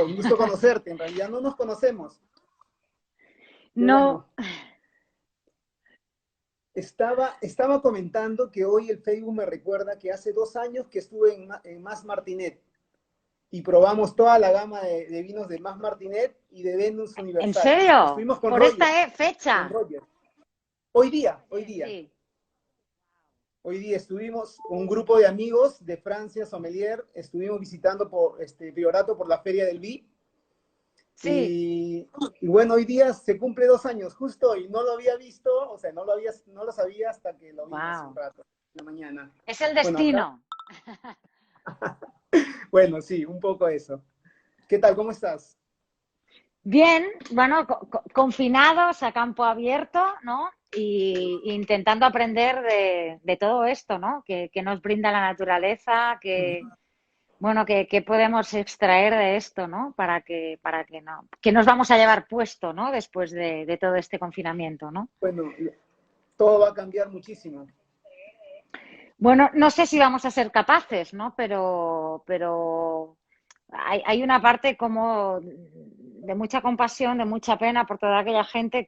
Un gusto conocerte. En realidad no nos conocemos. Qué No, bueno. Estaba comentando que hoy el Facebook me recuerda que hace 2 años que estuve en Mas Martinet y probamos toda la gama de vinos de Mas Martinet y de Venus ¿en Universal. serio? Estuvimos Por esta con fecha. Roger. Hoy día, hoy día. Sí, Hoy día estuvimos un grupo de amigos de Francia, Sommelier, estuvimos visitando por Priorato por la Feria del Vi. sí. Y bueno, hoy día se cumple 2 años, justo, y no lo había visto, o sea, no lo sabía hasta que lo vi hace un Wow. rato, en la mañana. Es el Bueno, acá, destino. bueno, sí, un poco eso. ¿Qué tal? ¿Cómo estás? Bien, bueno, confinados a campo abierto, ¿no? Y intentando aprender de todo esto, ¿no? Que nos brinda la naturaleza, bueno, que podemos extraer de esto, ¿no? Para que no, que nos vamos a llevar puesto, ¿no? Después de todo este confinamiento, ¿no? Bueno, todo va a cambiar muchísimo. Bueno, no sé si vamos a ser capaces, ¿no? Pero hay una parte como de mucha compasión, de mucha pena por toda aquella gente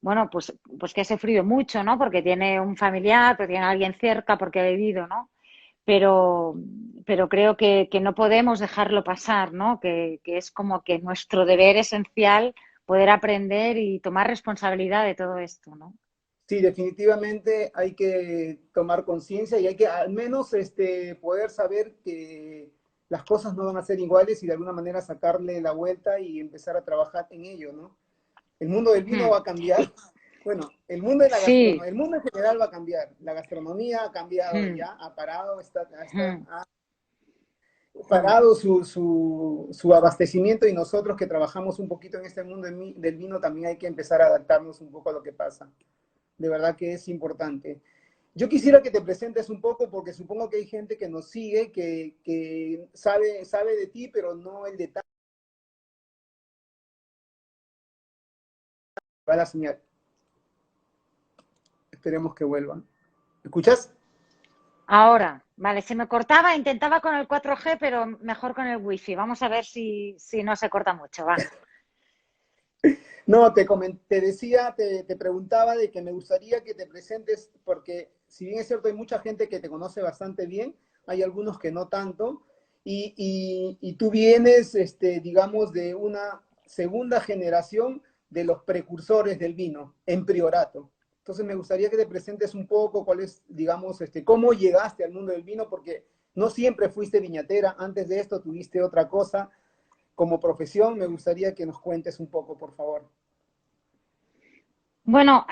bueno, pues que ha sufrido mucho, ¿no? Porque tiene un familiar, porque tiene a alguien cerca, porque ha vivido, ¿no? Pero, pero creo que no podemos dejarlo pasar, ¿no? Que es como que nuestro deber esencial poder aprender y tomar responsabilidad de todo esto, ¿no? Sí, definitivamente hay que tomar conciencia y hay que al menos poder saber que las cosas no van a ser iguales y de alguna manera sacarle la vuelta y empezar a trabajar en ello, ¿no? El mundo del vino Hmm. va a cambiar. Y, Bueno, el mundo de la gastronomía, sí. el mundo en general va a cambiar. La gastronomía ha cambiado Hmm, ya, ha parado, hmm, ha hmm. parado su abastecimiento y nosotros que trabajamos un poquito en este mundo del vino también hay que empezar a adaptarnos un poco a lo que pasa. De verdad que es importante. Yo quisiera que te presentes un poco porque supongo que hay gente que nos sigue, que sabe de ti, pero no el detalle. Va la señal. Esperemos que vuelvan. ¿Escuchas? Ahora, vale, se me cortaba, intentaba con el 4G, pero mejor con el wifi. Vamos a ver si no se corta mucho, va. No, te decía, te preguntaba de que me gustaría que te presentes, porque si bien es cierto, hay mucha gente que te conoce bastante bien, hay algunos que no tanto, y tú vienes, digamos, de una segunda generación de los precursores del vino en Priorato. Entonces me gustaría que te presentes un poco cuál es, digamos, cómo llegaste al mundo del vino, porque no siempre fuiste viñatera, antes de esto tuviste otra cosa como profesión. Me gustaría que nos cuentes un poco, por favor. Bueno,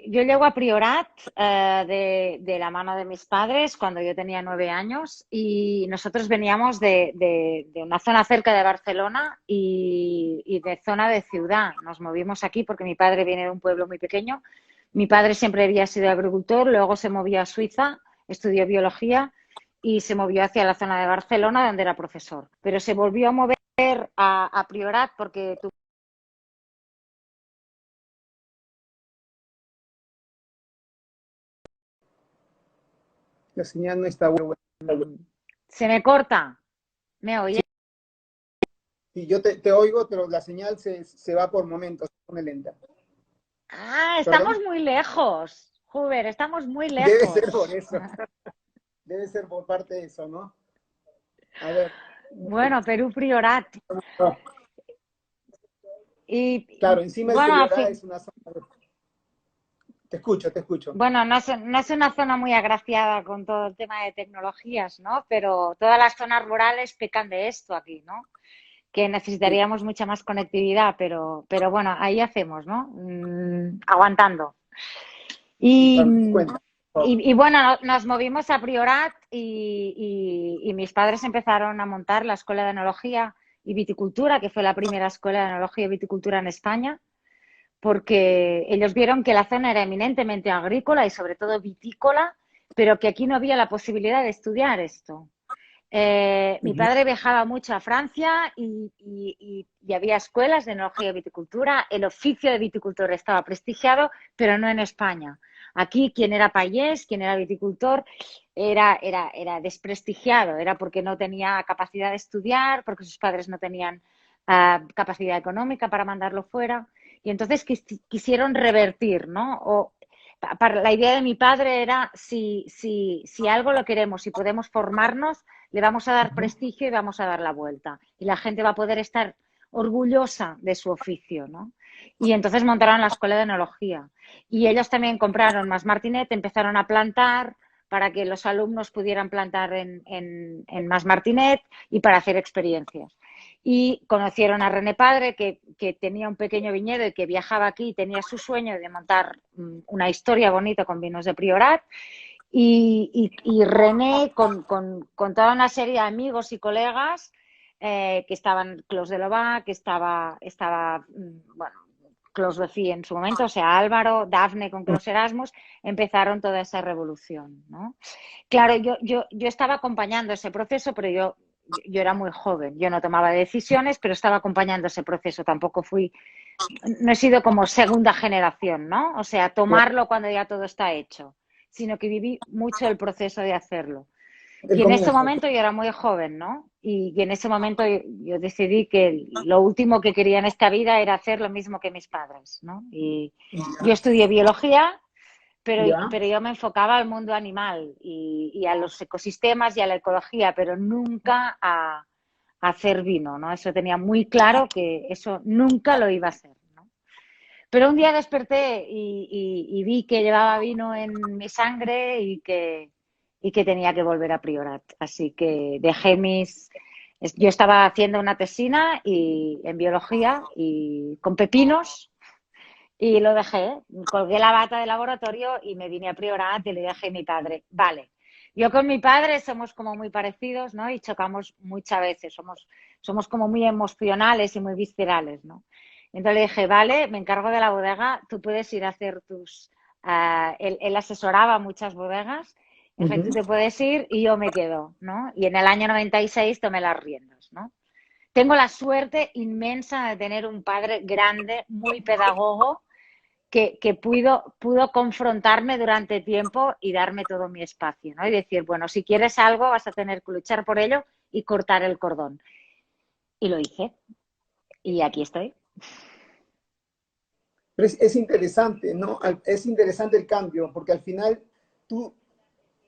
yo llego a Priorat de la mano de mis padres cuando yo tenía 9 años y nosotros veníamos de una zona cerca de Barcelona y de zona de ciudad. Nos movimos aquí porque mi padre viene de un pueblo muy pequeño. Mi padre siempre había sido agricultor, luego se movió a Suiza, estudió biología y se movió hacia la zona de Barcelona donde era profesor. Pero se volvió a mover a Priorat porque La señal no está buena. se me corta. ¿Me oye? Sí, yo te oigo, pero la señal se va por momentos, se pone lenta. Ah, estamos ¿Perdón? muy lejos. Huber, estamos muy Debe ser por lejos. eso. Debe ser por parte de eso, ¿no? A ver. Bueno, Perú Priorat. No, claro, encima el Bueno, al Priorat fin, es una zona. Te escucho, te escucho. bueno, no es una zona muy agraciada con todo el tema de tecnologías, ¿no? Pero todas las zonas rurales pecan de esto aquí, ¿no? Que Sí, necesitaríamos mucha más conectividad, pero bueno, ahí hacemos, ¿no? Aguantando. sí, Y, claro, me cuenta. y bueno, nos movimos a Priorat y mis padres empezaron a montar la Escuela de Enología y Viticultura, que fue la primera escuela de enología y viticultura en España, porque ellos vieron que la zona era eminentemente agrícola y sobre todo vitícola, pero que aquí no había la posibilidad de estudiar esto. Mi Ujú. padre viajaba mucho a Francia y había escuelas de enología y viticultura. El oficio de viticultor estaba prestigiado, pero no en España. Aquí, quien era payés, quien era viticultor, era desprestigiado, era porque no tenía capacidad de estudiar, porque sus padres no tenían capacidad económica para mandarlo fuera. Y entonces quisieron revertir, ¿no? Para la idea de mi padre era, si algo lo queremos, si podemos formarnos, le vamos a dar prestigio y vamos a dar la vuelta. Y la gente va a poder estar orgullosa de su oficio, ¿no? Y entonces montaron la escuela de enología. Y ellos también compraron más Martinet, empezaron a plantar para que los alumnos pudieran plantar en más Martinet y para hacer experiencias. Y conocieron a René Padre, que tenía un pequeño viñedo y que viajaba aquí y tenía su sueño de montar una historia bonita con vinos de Priorat. Y René, con toda una serie de amigos y colegas, que estaban Clos de Lobá, que estaba bueno, Clos Refí en su momento, o sea, Álvaro, Dafne con Clos Erasmus, empezaron toda esa revolución, ¿no? Claro, yo estaba acompañando ese proceso, pero yo era muy joven, yo no tomaba decisiones, pero estaba acompañando ese proceso, tampoco no he sido como segunda generación, ¿no? O sea, tomarlo cuando ya todo está hecho, sino que viví mucho el proceso de hacerlo. El Y en ese comienzo. momento yo era muy joven, ¿no? Y en ese momento yo decidí que lo último que quería en esta vida era hacer lo mismo que mis padres, ¿no? Y yo estudié biología, ¿Ya? pero yo me enfocaba al mundo animal y a los ecosistemas y a la ecología, pero nunca a hacer vino, ¿no? Eso tenía muy claro que eso nunca lo iba a hacer, ¿no? Pero un día desperté y vi que llevaba vino en mi sangre y que tenía que volver a Priorat. Así que dejé Yo estaba haciendo una tesina en biología y con pepinos y lo dejé. Colgué la bata de laboratorio y me vine a Priorat y le dije a mi padre, vale. Yo con mi padre somos como muy parecidos, ¿no? Y chocamos muchas veces, somos como muy emocionales y muy viscerales, ¿no? Entonces le dije, vale, me encargo de la bodega, tú puedes ir a hacer él asesoraba muchas bodegas, le dije, tú Ujú. te puedes ir y yo me quedo, ¿no? Y en el año 96 tomé las riendas, ¿no? Tengo la suerte inmensa de tener un padre grande, muy pedagogo, que pudo confrontarme durante tiempo y darme todo mi espacio, ¿no? Y decir, bueno, si quieres algo vas a tener que luchar por ello y cortar el cordón. Y lo hice. Y aquí estoy. Pero es interesante, ¿no? Es interesante el cambio, porque al final tú,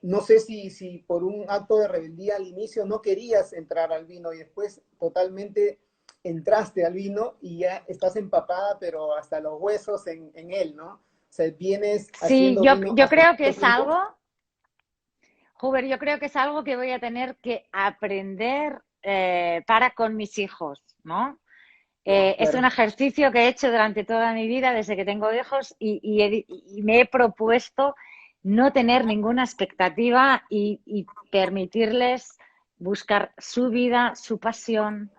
no sé si por un acto de rebeldía al inicio no querías entrar al vino y después totalmente entraste al vino y ya estás empapada, pero hasta los huesos en él, ¿no? O sea, vienes Sí, haciendo vino yo hace creo que mucho es tiempo. algo, Huber, yo creo que es algo que voy a tener que aprender para con mis hijos, ¿no? Es un Claro. ejercicio que he hecho durante toda mi vida, desde que tengo hijos, y me he propuesto no tener ninguna expectativa y permitirles buscar su vida, su pasión.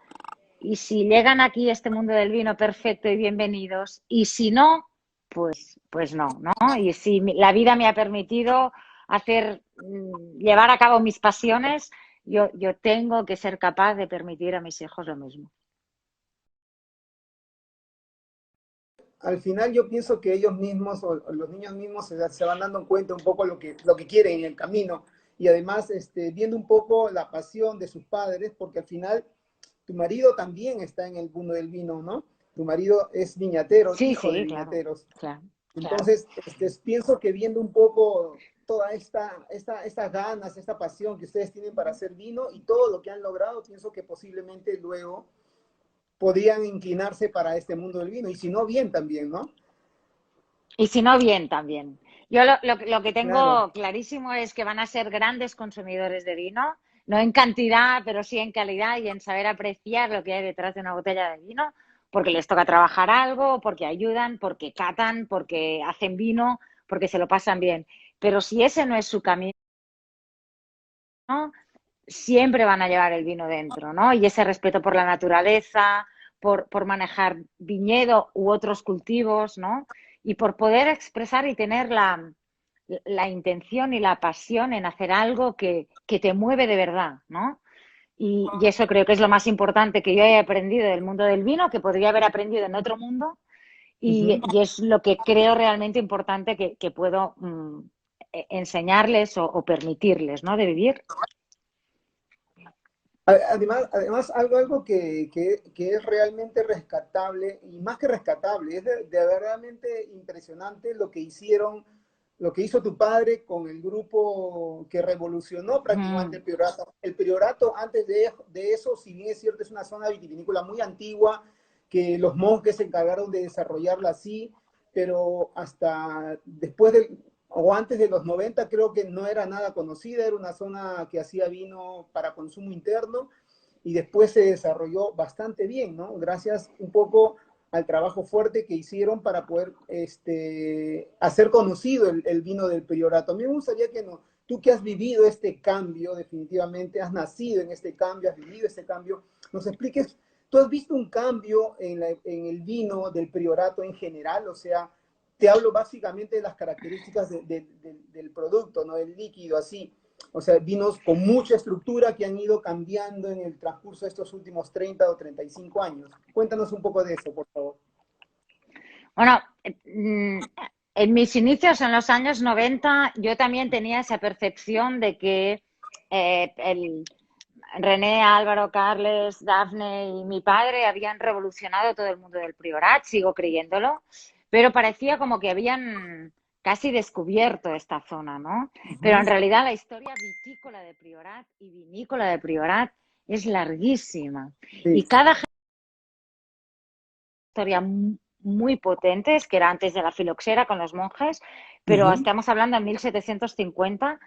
Y si llegan aquí a este mundo del vino, perfecto y bienvenidos. Y si no, pues no, ¿no? Y si la vida me ha permitido llevar a cabo mis pasiones, yo tengo que ser capaz de permitir a mis hijos lo mismo. Al final yo pienso que ellos mismos o los niños mismos se van dando cuenta un poco lo que quieren en el camino y además viendo un poco la pasión de sus padres, porque al final tu marido también está en el mundo del vino, ¿no? Tu marido es viñatero, Sí, hijo de sí, claro, viñateros. claro, claro. Entonces, pienso que viendo un poco toda estas ganas, esta pasión que ustedes tienen para hacer vino y todo lo que han logrado, pienso que posiblemente luego podrían inclinarse para este mundo del vino. Y si no, bien también, ¿no? Y si no, bien también. Yo lo que Claro. tengo clarísimo es que van a ser grandes consumidores de vino, no en cantidad, pero sí en calidad y en saber apreciar lo que hay detrás de una botella de vino, porque les toca trabajar algo, porque ayudan, porque catan, porque hacen vino, porque se lo pasan bien. Pero si ese no es su camino, siempre van a llevar el vino dentro, ¿no? Y ese respeto por la naturaleza, por manejar viñedo u otros cultivos, ¿no? Y por poder expresar y tener la intención y la pasión en hacer algo que te mueve de verdad, ¿no? Y eso creo que es lo más importante que yo he aprendido del mundo del vino, que podría haber aprendido en otro mundo, Uh -huh. y es lo que creo realmente importante que puedo enseñarles o permitirles, ¿no? De vivir. Además algo que es realmente rescatable, y más que rescatable, es de verdaderamente impresionante lo que hicieron, lo que hizo tu padre con el grupo que revolucionó prácticamente Mm. el priorato. El priorato, antes de eso, si bien es cierto, es una zona vitivinícola muy antigua, que los monjes se encargaron de desarrollarla así, pero hasta después o antes de los 90 creo que no era nada conocida, era una zona que hacía vino para consumo interno y después se desarrolló bastante bien, ¿no? Gracias un poco al trabajo fuerte que hicieron para poder hacer conocido el vino del Priorato. A mí me gustaría que tú que has vivido este cambio, definitivamente has nacido en este cambio, has vivido este cambio, nos expliques, ¿tú has visto un cambio en el vino del Priorato en general? O sea, te hablo básicamente de las características del producto, ¿no? Del líquido, así. O sea, vinos con mucha estructura que han ido cambiando en el transcurso de estos últimos 30 o 35 años. Cuéntanos un poco de eso, por favor. Bueno, en mis inicios, en los años 90, yo también tenía esa percepción de que el René, Álvaro, Carles, Dafne y mi padre habían revolucionado todo el mundo del Priorat, sigo creyéndolo, pero parecía como que habían casi descubierto esta zona, ¿no? Pero en realidad la historia vitícola de Priorat y vinícola de Priorat es larguísima. Y Sí. cada historia muy potentes, que era antes de la filoxera con los monjes, pero Ujú. estamos hablando de 1750.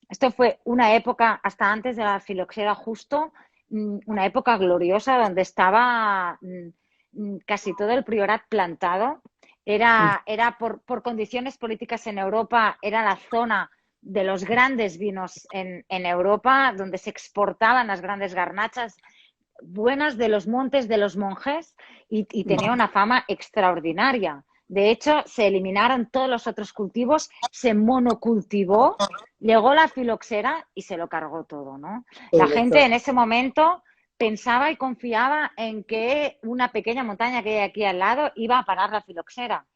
Esto fue una época, hasta antes de la filoxera justo, una época gloriosa donde estaba casi todo el priorat plantado. Era por condiciones políticas en Europa, era la zona de los grandes vinos en Europa, donde se exportaban las grandes garnachas buenas de los montes de los monjes y tenía una fama extraordinaria. De hecho, se eliminaron todos los otros cultivos, se monocultivó, llegó la filoxera y se lo cargó todo, ¿no? La gente en ese momento pensaba y confiaba en que una pequeña montaña que hay aquí al lado iba a parar la filoxera,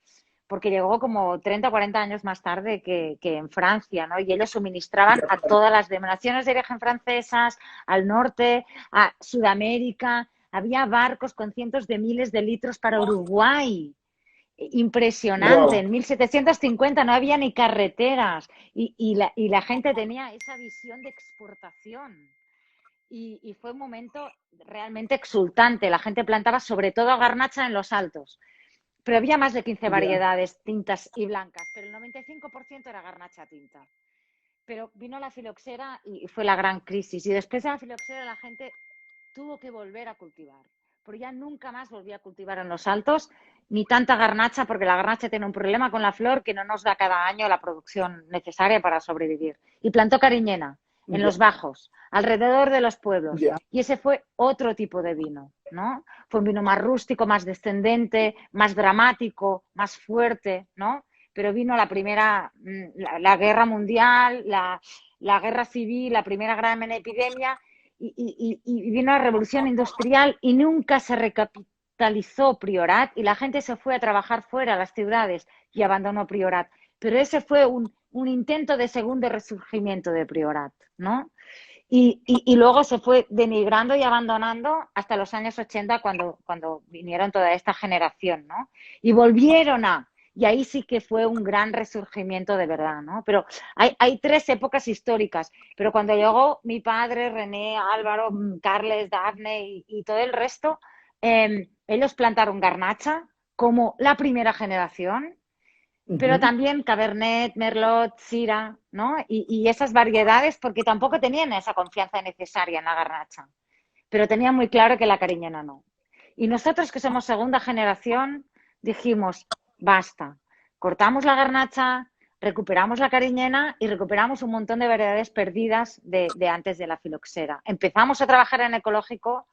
porque llegó como 30 o 40 años más tarde que en Francia, ¿no? Y ellos suministraban a todas las denominaciones de origen francesas, al norte, a Sudamérica. Había barcos con cientos de miles de litros para Uruguay. Impresionante. Wow. En 1750 no había ni carreteras y la gente tenía esa visión de exportación. Y fue un momento realmente exultante. La gente plantaba sobre todo garnacha en los altos, pero había más de 15 Ya. variedades tintas y blancas, pero el 95% era garnacha tinta. Pero vino la filoxera y fue la gran crisis. Y después de la filoxera la gente tuvo que volver a cultivar. Pero ya nunca más volví a cultivar en los altos ni tanta garnacha, porque la garnacha tiene un problema con la flor que no nos da cada año la producción necesaria para sobrevivir. Y plantó cariñena en Ya. los bajos, alrededor de los pueblos. Ya. Y ese fue otro tipo de vino, ¿no? Fue un vino más rústico, más descendente, más dramático, más fuerte, ¿no? Pero vino la primera, la guerra mundial, la guerra civil, la primera gran epidemia, y vino la revolución industrial y nunca se recapitalizó Priorat y la gente se fue a trabajar fuera a las ciudades y abandonó Priorat. Pero ese fue un intento de segundo resurgimiento de Priorat, ¿no? Y luego se fue denigrando y abandonando hasta los años 80 cuando vinieron toda esta generación, ¿no? Y volvieron y ahí sí que fue un gran resurgimiento de verdad, ¿no? Pero hay tres épocas históricas, pero cuando llegó mi padre, René, Álvaro, Carles, Dafne y todo el resto, ellos plantaron garnacha como la primera generación, pero Ujú. también Cabernet, Merlot, Syrah, ¿no? Y esas variedades, porque tampoco tenían esa confianza necesaria en la garnacha, pero tenían muy claro que la cariñena no. Y nosotros, que somos segunda generación, dijimos, basta, cortamos la garnacha, recuperamos la cariñena y recuperamos un montón de variedades perdidas de antes de la filoxera. Empezamos a trabajar en ecológico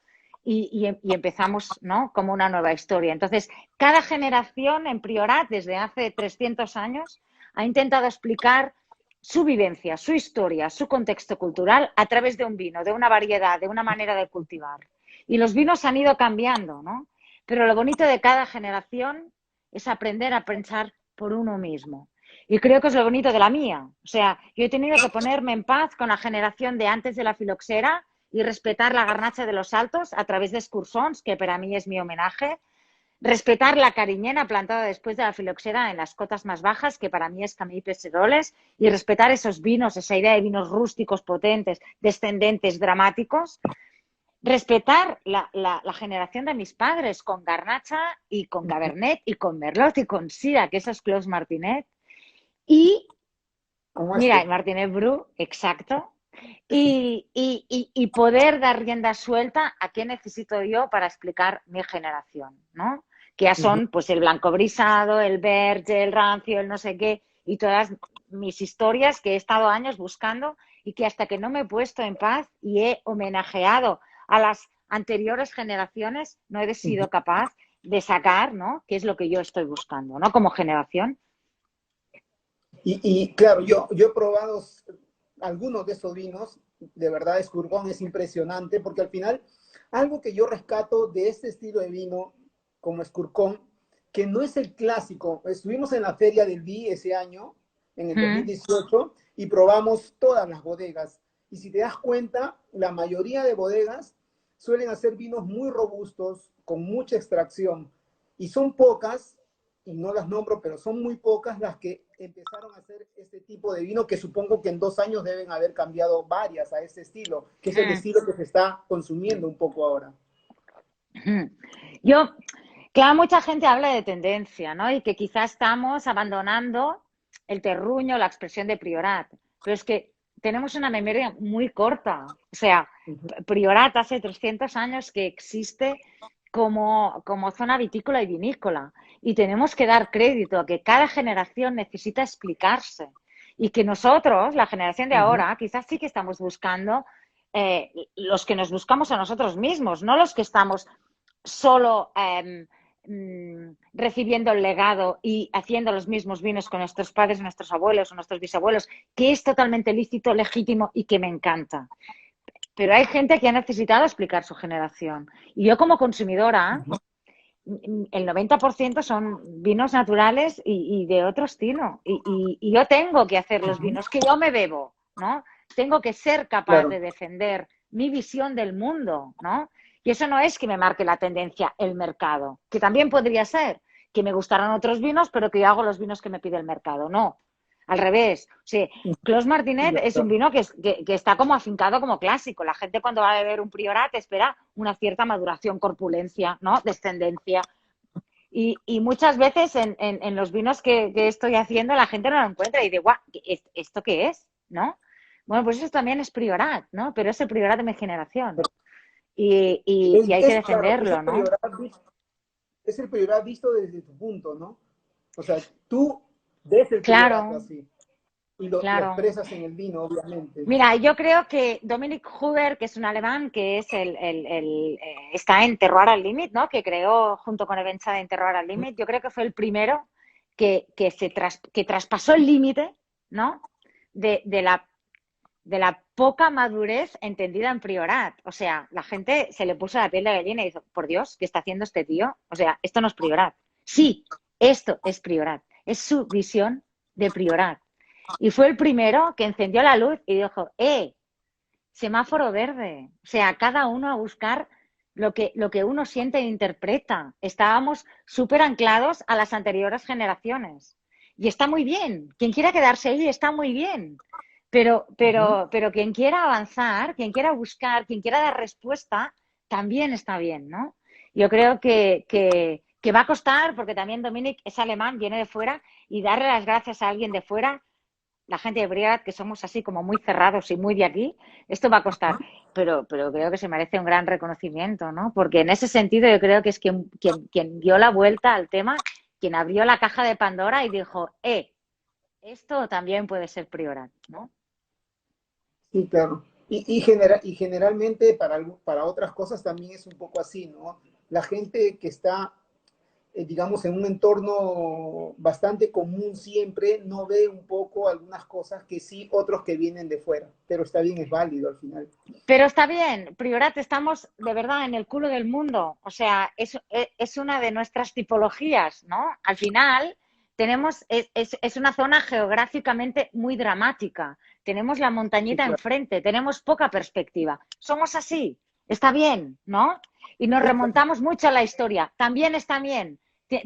y empezamos, ¿no?, como una nueva historia. Entonces, cada generación en Priorat, desde hace 300 años, ha intentado explicar su vivencia, su historia, su contexto cultural a través de un vino, de una variedad, de una manera de cultivar. Y los vinos han ido cambiando, ¿no? Pero lo bonito de cada generación es aprender a pensar por uno mismo. Y creo que es lo bonito de la mía. O sea, yo he tenido que ponerme en paz con la generación de antes de la filoxera y respetar la garnacha de los Altos a través de escursons, que para mí es mi homenaje. Respetar la cariñena plantada después de la filoxera en las cotas más bajas, que para mí es Camí Pesseroles, y respetar esos vinos, esa idea de vinos rústicos, potentes, descendentes, dramáticos. Respetar la generación de mis padres con Garnacha y con Cabernet y con Merlot y con Syrah, que eso es Clos Martinet. Y, Como mira, este. Martinet Bru, exacto. Y poder dar rienda suelta a qué necesito yo para explicar mi generación, ¿no? Que ya Ujú. son, pues, el blanco brisado, el verde, el rancio, el no sé qué, y todas mis historias que he estado años buscando y que hasta que no me he puesto en paz y he homenajeado a las anteriores generaciones, no he sido capaz de sacar, ¿no? Qué es lo que yo estoy buscando, ¿no? Como generación. Y claro, yo he probado algunos de esos vinos, de verdad, Escurgón es impresionante, porque al final, algo que yo rescato de este estilo de vino, como Escurgón, que no es el clásico, estuvimos en la Feria del Vi ese año, en el Mm, 2018, y probamos todas las bodegas. Y si te das cuenta, la mayoría de bodegas suelen hacer vinos muy robustos, con mucha extracción, y son pocas y no las nombro, pero son muy pocas las que empezaron a hacer este tipo de vino, que supongo que en 2 años deben haber cambiado varias a este estilo, que es el mm, estilo que se está consumiendo un poco ahora. mm. Yo, claro, mucha gente habla de tendencia, ¿no? Y que quizás estamos abandonando el terruño, la expresión de Priorat. Pero es que tenemos una memoria muy corta. O sea, Priorat hace 300 años que existe como zona vitícola y vinícola. Y tenemos que dar crédito a que cada generación necesita explicarse. Y que nosotros, la generación de Uh -huh. ahora, quizás sí que estamos buscando los que nos buscamos a nosotros mismos, no los que estamos solo recibiendo el legado y haciendo los mismos vinos con nuestros padres, nuestros abuelos o nuestros bisabuelos, que es totalmente lícito, legítimo y que me encanta. Pero hay gente que ha necesitado explicar su generación. Y yo como consumidora, el 90% son vinos naturales y de otro estilo. Y yo tengo que hacer Uh los -huh. vinos que yo me bebo, ¿no? Tengo que ser capaz Claro. de defender mi visión del mundo, ¿no? Y eso no es que me marque la tendencia el mercado, que también podría ser que me gustaran otros vinos, pero que yo hago los vinos que me pide el mercado. No, al revés. O sea, Clos Martinet Ya, es un claro. vino que está como afincado como clásico. La gente cuando va a beber un Priorat espera una cierta maduración, corpulencia, ¿no? Descendencia. Y muchas veces en los vinos que estoy haciendo la gente no lo encuentra y dice, guau, ¿esto qué es? ¿No? Bueno, pues eso también es Priorat, ¿no? Pero es el Priorat de mi generación y hay que Claro, defenderlo, ¿no? es el prioridad visto desde tu punto, ¿no? O sea, tú ves el priorato Claro, así y lo claro. expresas en el vino, obviamente. Mira, yo creo que Dominic Huber, que es un alemán, que es está en Terroir al Limit, ¿no? Que creó junto con Evenza en Terroir al Limit. Yo creo que fue el primero que traspasó el límite, ¿no? De, de la, de la poca madurez entendida en Priorat. O sea, la gente se le puso la piel de gallina y dijo, por Dios, ¿qué está haciendo este tío? O sea, esto no es Priorat. Sí, esto es Priorat. Es su visión de Priorat. Y fue el primero que encendió la luz y dijo, semáforo verde. O sea, cada uno a buscar lo que uno siente e interpreta. Estábamos súper anclados a las anteriores generaciones. Y está muy bien. Quien quiera quedarse ahí está muy bien. Uh -huh. Pero quien quiera avanzar, quien quiera buscar, quien quiera dar respuesta, también está bien, ¿no? Yo creo que va a costar, porque también Dominic es alemán, viene de fuera, y darle las gracias a alguien de fuera, la gente de Briat, que somos así como muy cerrados y muy de aquí, esto va a costar, pero creo que se merece un gran reconocimiento, ¿no? Porque en ese sentido yo creo que es quien dio la vuelta al tema, quien abrió la caja de Pandora y dijo, esto también puede ser Priorat, ¿no? Sí, claro. Y generalmente para otras cosas también es un poco así, ¿no? La gente que está, digamos, en un entorno bastante común siempre, no ve un poco algunas cosas que sí otros que vienen de fuera, pero está bien, es válido al final. Pero está bien, Priorat, estamos de verdad en el culo del mundo. O sea, es una de nuestras tipologías, ¿no? Al final, es una zona geográficamente muy dramática. Tenemos la Sí, montañita claro. enfrente, tenemos poca perspectiva. Somos así, está bien, ¿no? Y nos Sí, claro. remontamos mucho a la historia. También está bien.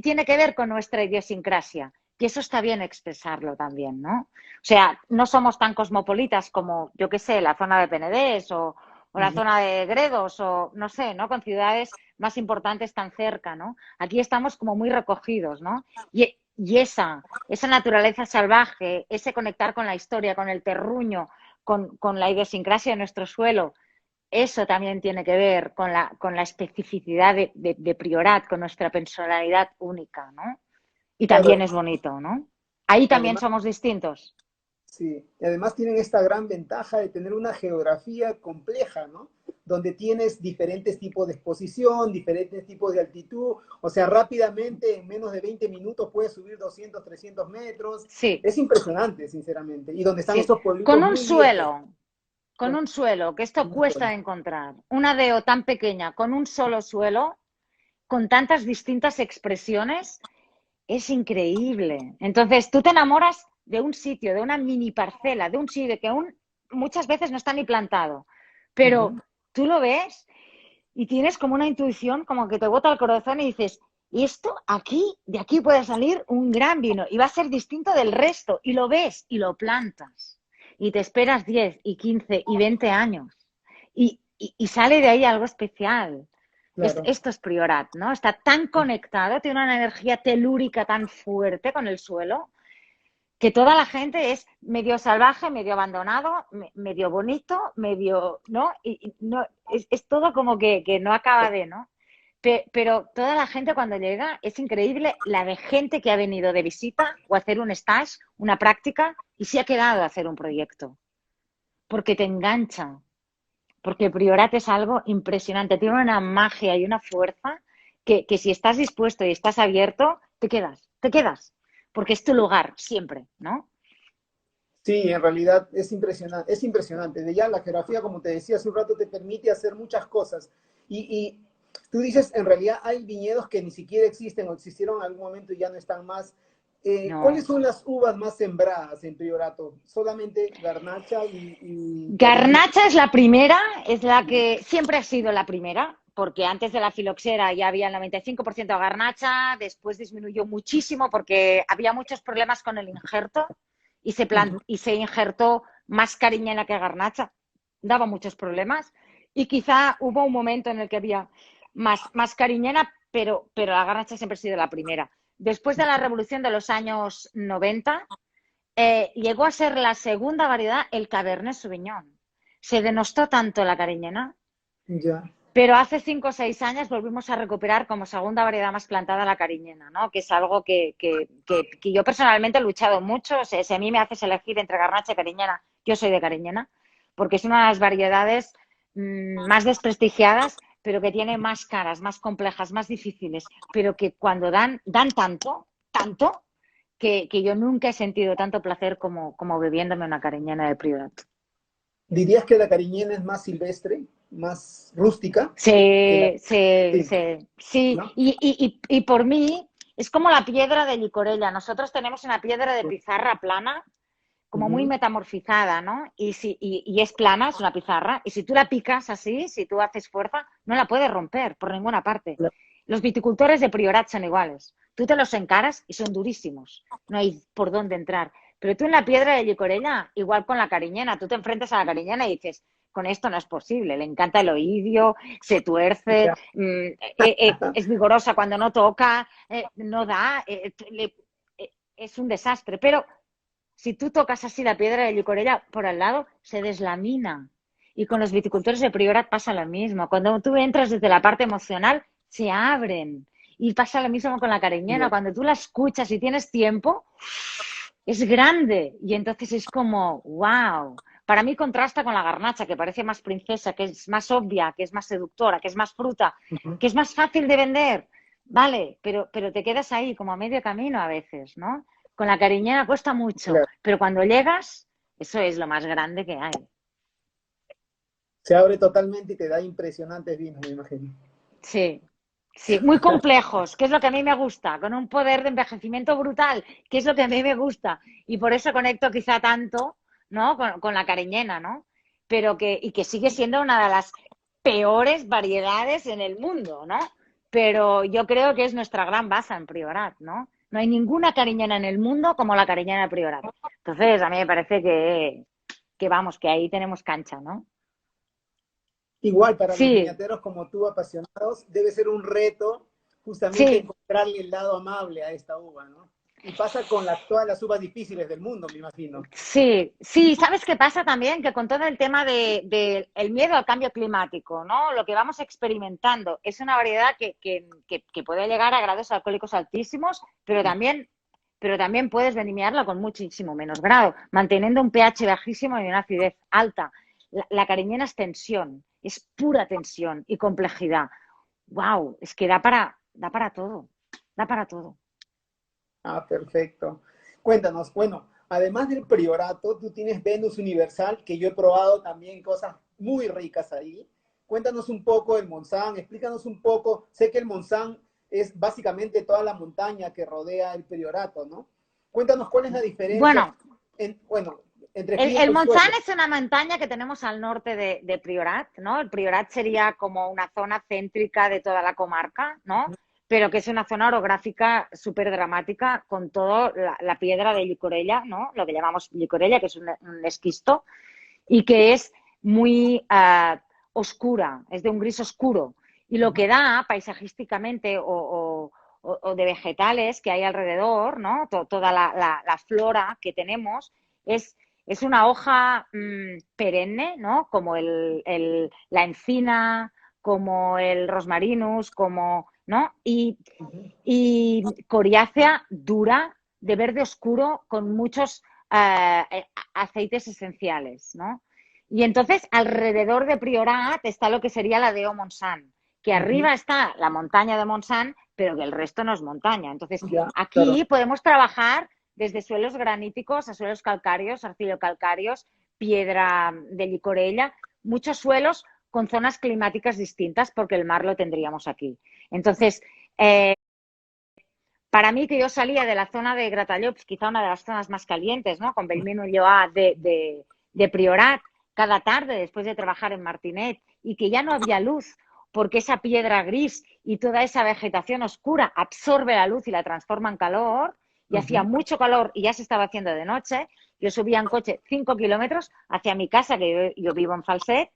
Tiene que ver con nuestra idiosincrasia. Y eso está bien expresarlo también, ¿no? O sea, no somos tan cosmopolitas como, yo qué sé, la zona de Penedés o la Ujú. zona de Gredos o, no sé, ¿no? Con ciudades más importantes tan cerca, ¿no? Aquí estamos como muy recogidos, ¿no? Y esa naturaleza salvaje, ese conectar con la historia, con el terruño, con la idiosincrasia de nuestro suelo, eso también tiene que ver con la especificidad de Priorat, con nuestra personalidad única, ¿no? Y Claro, también es bonito, ¿no? Ahí también además, somos distintos. sí, y además tienen esta gran ventaja de tener una geografía compleja, ¿no? Donde tienes diferentes tipos de exposición, diferentes tipos de altitud, o sea, rápidamente, en menos de 20 minutos puedes subir 200, 300 metros. Sí, Es impresionante, sinceramente. Y donde están sí. estos pueblitos muy viejos. Con un suelo, que esto Con un cuesta suelo. de encontrar, una deo tan pequeña, con un solo suelo, con tantas distintas expresiones, es increíble. Entonces, tú te enamoras de un sitio, de una mini parcela, de un sitio que aún muchas veces no está ni plantado, pero Ujú. tú lo ves y tienes como una intuición, como que te bota el corazón y dices, y esto aquí, de aquí puede salir un gran vino y va a ser distinto del resto, y lo ves y lo plantas y te esperas 10 y 15 y 20 años y sale de ahí algo especial. Claro. Esto es Priorat, ¿no? Está tan conectado, tiene una energía telúrica tan fuerte con el suelo, que toda la gente es medio salvaje, medio abandonado, medio bonito, medio, ¿no? Y no, es todo como que no acaba de, ¿no? Pero toda la gente cuando llega es increíble la de gente que ha venido de visita o a hacer un stage, una práctica y se ha quedado a hacer un proyecto, porque te engancha, porque Priorat es algo impresionante, tiene una magia y una fuerza que si estás dispuesto y estás abierto, te quedas, porque es tu lugar siempre, ¿no? Sí, en realidad es impresionante, es impresionante. De ya la geografía, como te decía hace un rato, te permite hacer muchas cosas. Y tú dices, en realidad hay viñedos que ni siquiera existen o existieron en algún momento y ya no están más. ¿Cuáles No. son las uvas más sembradas en Priorato? ¿Solamente Garnacha y Cariñena? Garnacha es la primera, es la que siempre ha sido la primera, porque antes de la filoxera ya había el 95% de garnacha, después disminuyó muchísimo porque había muchos problemas con el injerto Ujú. y se injertó más cariñena que garnacha, daba muchos problemas y quizá hubo un momento en el que había más cariñena, pero la garnacha siempre ha sido la primera. Después de la revolución de los años 90, llegó a ser la segunda variedad el Cabernet Sauvignon. Se denostó tanto la cariñena, Ya, pero hace 5 o 6 años volvimos a recuperar como segunda variedad más plantada la cariñena, ¿no? Que es algo que yo personalmente he luchado mucho. O sea, si a mí me haces elegir entre garnacha y cariñena, yo soy de cariñena, porque es una de las variedades más desprestigiadas, pero que tiene más caras, más complejas, más difíciles, pero que cuando dan tanto, que yo nunca he sentido tanto placer como bebiéndome una cariñena de Priorat. ¿dirías que la Cariñena es más silvestre, más rústica que la... Sí, sí, Sí, sí, sí. ¿no? Y por mí es como la piedra de Licorella. Nosotros tenemos una piedra de pizarra plana, como muy Ujú. metamorfizada, ¿no? Y es plana, es una pizarra. Y si tú la picas así, si tú haces fuerza, no la puedes romper por ninguna parte. Los viticultores de Priorat son iguales. Tú te los encaras y son durísimos. No hay por dónde entrar. Pero tú en la piedra de Licorella, igual con la cariñena, tú te enfrentas a la cariñena y dices, con esto no es posible. Le encanta el oidio, se tuerce, Ya. es vigorosa cuando no toca, no da, es un desastre. Pero si tú tocas así la piedra de Licorella por al lado, se deslamina. Y con los viticultores de Priorat pasa lo mismo. Cuando tú entras desde la parte emocional, se abren. Y pasa lo mismo con la cariñena. Ya. Cuando tú la escuchas y tienes tiempo, es grande. Y entonces es como, wow. Para mí contrasta con la garnacha, que parece más princesa, que es más obvia, que es más seductora, que es más fruta, Ujú. que es más fácil de vender. Vale, pero te quedas ahí como a medio camino a veces, ¿no? Con la cariñena cuesta mucho, Claro. pero cuando llegas, eso es lo más grande que hay. Se abre totalmente y te da impresionantes vinos, me imagino. Sí, Sí, muy complejos, que es lo que a mí me gusta, con un poder de envejecimiento brutal, que es lo que a mí me gusta. Y por eso conecto quizá tanto, ¿no? Con la cariñena, ¿no? Y que sigue siendo una de las peores variedades en el mundo, ¿no? Pero yo creo que es nuestra gran base en Priorat, ¿no? No hay ninguna cariñena en el mundo como la cariñena de Priorat. Entonces, a mí me parece que vamos, que ahí tenemos cancha, ¿no? Igual para los Sí, viñateros como tú, apasionados, debe ser un reto justamente sí, encontrarle el lado amable a esta uva, ¿no? Y pasa con todas las uvas difíciles del mundo, me imagino. sí, sí, ¿sabes qué pasa también? Que con todo el tema de el miedo al cambio climático, ¿no? Lo que vamos experimentando es una variedad que puede llegar a grados alcohólicos altísimos, pero también puedes vendimiarla con muchísimo menos grado, manteniendo un pH bajísimo y una acidez alta. La cariñena es tensión, es pura tensión y complejidad. ¡Wow! Es que da para todo, da para todo. Ah, perfecto. Cuéntanos, bueno, además del priorato, tú tienes Venus Universal, que yo he probado también cosas muy ricas ahí. Cuéntanos un poco del Montsant, explícanos un poco. Sé que el Montsant es básicamente toda la montaña que rodea el priorato, ¿no? Cuéntanos cuál es la diferencia, Bueno, bueno, entre el fino y Montsant suelo. es una montaña que tenemos al norte de Priorat, ¿no? El Priorat sería como una zona céntrica de toda la comarca, ¿no? Pero que es una zona orográfica súper dramática con toda la piedra de Llicorella, ¿no? Lo que llamamos Llicorella, que es un esquisto, y que es muy oscura, es de un gris oscuro. Y lo que da paisajísticamente o de vegetales que hay alrededor, ¿no? Toda la flora que tenemos es, es una hoja perenne, ¿no? Como la encina, como el rosmarinus, como, ¿no? Y coriácea dura, de verde oscuro, con muchos aceites esenciales, ¿no? Y entonces alrededor de Priorat está lo que sería la de Montsant, que Ujú. arriba está la montaña de Montsant, pero que el resto no es montaña. Entonces Ya, claro. aquí podemos trabajar desde suelos graníticos a suelos calcáreos, arcillo-calcáreos, piedra de Llicorella, muchos suelos con zonas climáticas distintas porque el mar lo tendríamos aquí. Entonces, eh, para mí que yo salía de la zona de Gratallops, quizá una de las zonas más calientes, ¿no? Con Bellmunt i Lloar de Priorat, cada tarde después de trabajar en Martinet, y que ya no había luz, porque esa piedra gris y toda esa vegetación oscura absorbe la luz y la transforma en calor, y hacía Ujú. mucho calor y ya se estaba haciendo de noche. Yo subía en coche 5 kilómetros hacia mi casa, que yo vivo en Falset,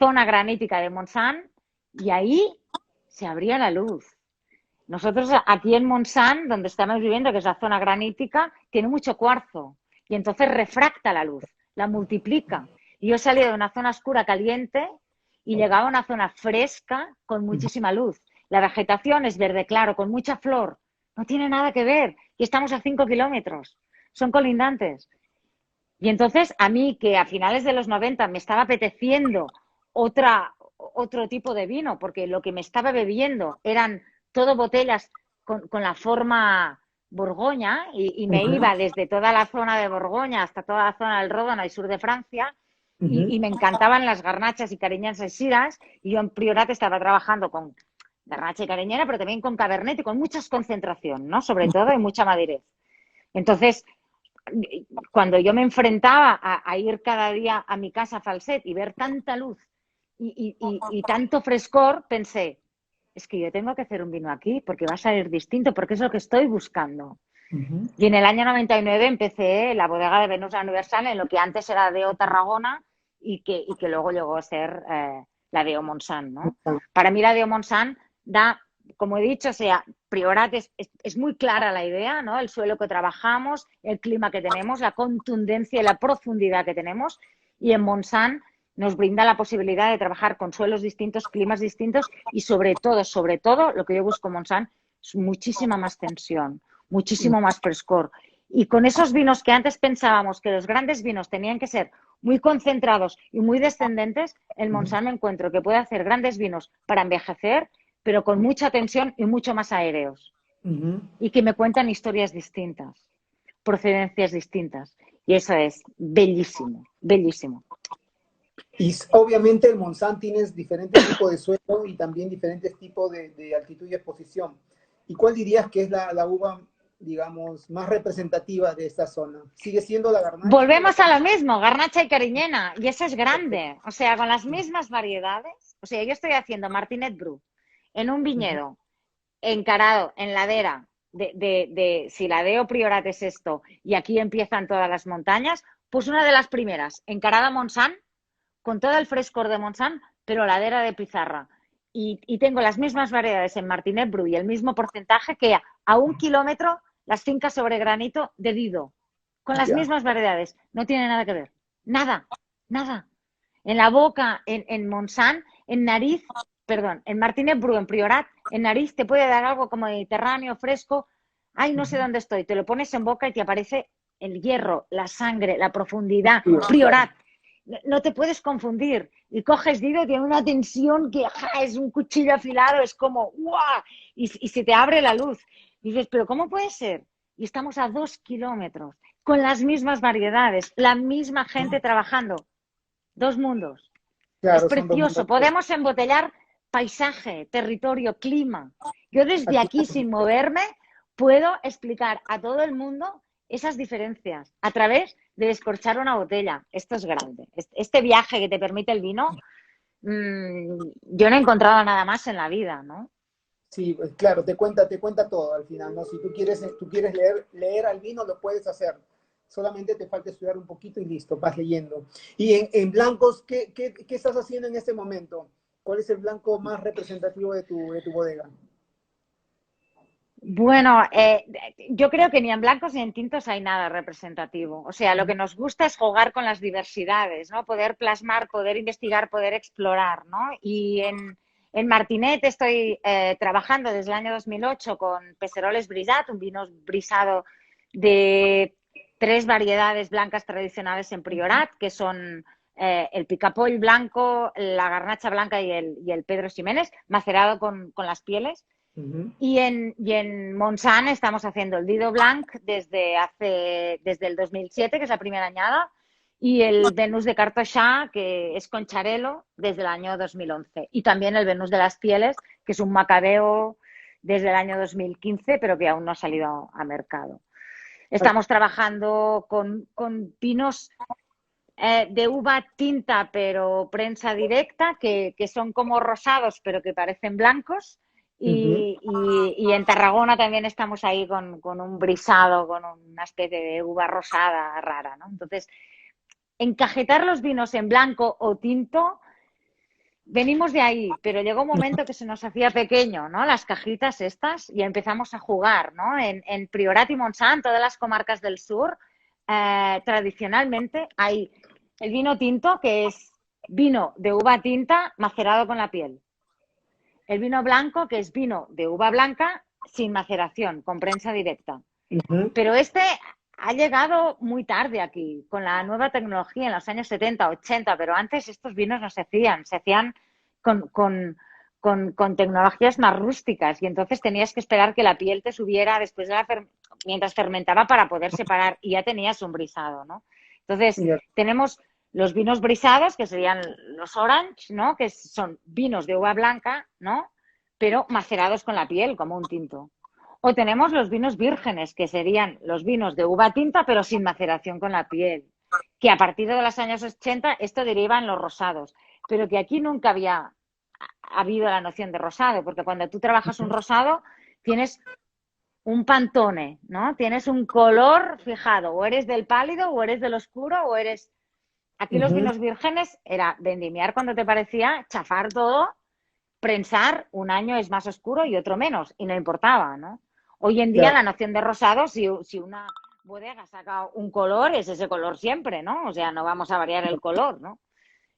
zona granítica de Montsant, y ahí se abría la luz. Nosotros aquí en Montsant, donde estamos viviendo, que es la zona granítica, tiene mucho cuarzo y entonces refracta la luz, la multiplica. Y yo salía de una zona oscura caliente y llegaba a una zona fresca con muchísima luz. La vegetación es verde claro, con mucha flor. No tiene nada que ver. Y estamos a 5 kilómetros. Son colindantes. Y entonces a mí, que a finales de los 90 me estaba apeteciendo otro tipo de vino, porque lo que me estaba bebiendo eran todo botellas con la forma Borgoña, y me Ujú. iba desde toda la zona de Borgoña hasta toda la zona del Ródano y sur de Francia, Ujú. y me encantaban las garnachas y cariñanas y siras, y yo en Priorat estaba trabajando con garnacha y cariñera, pero también con cabernet y con mucha concentración, ¿no? Sobre todo, y mucha madurez. Entonces, cuando yo me enfrentaba a ir cada día a mi casa a Falset y ver tanta luz y tanto frescor, pensé, es que yo tengo que hacer un vino aquí porque va a salir distinto, porque es lo que estoy buscando. Ujú. Y en el año 99 empecé la bodega de Venus Universal en lo que antes era Deo Tarragona y que luego llegó a ser la Deo Montsant, ¿no? Para mí la Deo Montsant da, como he dicho, o sea, Priorat es muy clara la idea, ¿no? El suelo que trabajamos, el clima que tenemos, la contundencia y la profundidad que tenemos. Y en Montsant nos brinda la posibilidad de trabajar con suelos distintos, climas distintos y sobre todo, lo que yo busco en Montsant es muchísima más tensión, muchísimo más frescor. Y con esos vinos que antes pensábamos que los grandes vinos tenían que ser muy concentrados y muy descendentes, el Montsant me encuentro que puede hacer grandes vinos para envejecer, pero con mucha tensión y mucho más aéreos. Ujú. Y que me cuentan historias distintas, procedencias distintas. Y eso es bellísimo, bellísimo. Y obviamente el Monsanto tienes diferentes tipos de suelo y también diferentes tipos de altitud y exposición. ¿Y cuál dirías que es la uva, digamos, más representativa de esta zona? ¿Sigue siendo la Garnacha o la Volvemos a lo Cariñena? mismo, garnacha y cariñena, y eso es Perfecto. grande, o sea, con las mismas variedades. O sea, yo estoy haciendo Martinet Bru en un Ujú. viñedo encarado en ladera de si Ladeo Priorat es esto y aquí empiezan todas las montañas, pues una de las primeras, encarada Montsant, con todo el frescor de Montsant, pero ladera de pizarra. Y tengo las mismas variedades en Martinet Bru y el mismo porcentaje que a 1 kilómetro las fincas sobre granito de Dido, con las Ya. mismas variedades. No tiene nada que ver. Nada, nada. En la boca, en Montsant, en nariz, perdón, en Martínez Bru, en Priorat, en nariz te puede dar algo como mediterráneo, fresco. Ay, no sé Ujú. dónde estoy. Te lo pones en boca y te aparece el hierro, la sangre, la profundidad. Sí, claro. Priorat. No te puedes confundir. Y coges Dido, tiene una tensión que es un cuchillo afilado, es como ¡guau! Y se te abre la luz. Y dices, ¿pero cómo puede ser? Y estamos a 2 kilómetros, con las mismas variedades, la misma gente trabajando. Dos mundos. Es Claro, son dos precioso. mundos. Podemos embotellar paisaje, territorio, clima. Yo desde Al aquí, final, sin moverme, puedo explicar a todo el mundo esas diferencias a través de descorchar una botella. Esto es grande. Este viaje que te permite el vino, yo no he encontrado nada más en la vida, ¿no? sí, pues, claro, te cuenta todo al final, ¿no? Si tú quieres leer al vino, lo puedes hacer. Solamente te falta estudiar un poquito y listo, vas leyendo. Y en blancos, ¿qué estás haciendo en este momento? ¿Cuál es el blanco más representativo de tu bodega? Bueno, yo creo que ni en blancos ni en tintos hay nada representativo. O sea, lo que nos gusta es jugar con las diversidades, ¿no? Poder plasmar, poder investigar, poder explorar, ¿no? Y en Martinet estoy trabajando desde el año 2008 con Peseroles Brisat, un vino brisado de 3 variedades blancas tradicionales en Priorat, que son el picapoll blanco, la garnacha blanca y el Pedro Ximénez, macerado con las pieles. Ujú. Y en Montsant estamos haciendo el Dido Blanc desde el 2007, que es la primera añada, y el Venus de Cartoixà, que es con Charelo, desde el año 2011. Y también el Venus de las Pieles, que es un macabeo desde el año 2015, pero que aún no ha salido a mercado. Estamos trabajando con vinos de uva tinta, pero prensa directa, que son como rosados, pero que parecen blancos. Ujú. Y en Tarragona también estamos ahí con un brisado, con una especie de uva rosada rara, ¿no? Entonces, encajetar los vinos en blanco o tinto, venimos de ahí, pero llegó un momento que se nos hacía pequeño, ¿no? Las cajitas estas, y empezamos a jugar, ¿no? En Priorat y Montsant, todas las comarcas del sur, tradicionalmente hay el vino tinto, que es vino de uva tinta macerado con la piel. El vino blanco, que es vino de uva blanca sin maceración, con prensa directa. Ujú. Pero este ha llegado muy tarde aquí, con la nueva tecnología en los años 70, 80, pero antes estos vinos no se hacían con, con, con tecnologías más rústicas y entonces tenías que esperar que la piel te subiera después de mientras fermentaba para poder separar y ya tenías un brisado, ¿no? Entonces, Ya. tenemos los vinos brisados, que serían los orange, ¿no? Que son vinos de uva blanca, ¿no? Pero macerados con la piel, como un tinto. O tenemos los vinos vírgenes, que serían los vinos de uva tinta, pero sin maceración con la piel. Que a partir de los años 80 esto deriva en los rosados. Pero que aquí nunca había habido la noción de rosado, porque cuando tú trabajas un rosado, tienes un pantone, ¿no? Tienes un color fijado, o eres del pálido, o eres del oscuro, o eres... Aquí los Ujú. vinos vírgenes era vendimiar cuando te parecía, chafar todo, prensar, un año es más oscuro y otro menos, y no importaba, ¿no? Hoy en día Claro. la noción de rosado, si una bodega saca un color, es ese color siempre, ¿no? O sea, no vamos a variar el color, ¿no?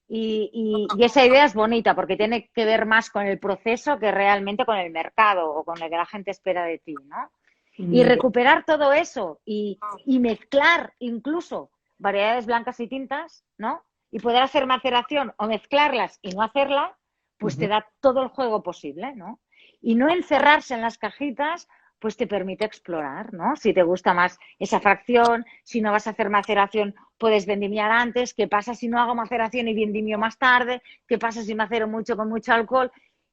Y esa idea es bonita porque tiene que ver más con el proceso que realmente con el mercado o con lo que la gente espera de ti, ¿no? Y Mm, recuperar todo eso y mezclar incluso variedades blancas y tintas, ¿no? Y poder hacer maceración o mezclarlas y no hacerla, pues te ujú. da todo el juego posible, ¿no? Y no encerrarse en las cajitas, pues te permite explorar, ¿no? Si te gusta más esa fracción, si no vas a hacer maceración, puedes vendimiar antes, qué pasa si no hago maceración y vendimio más tarde, qué pasa si macero mucho con mucho alcohol,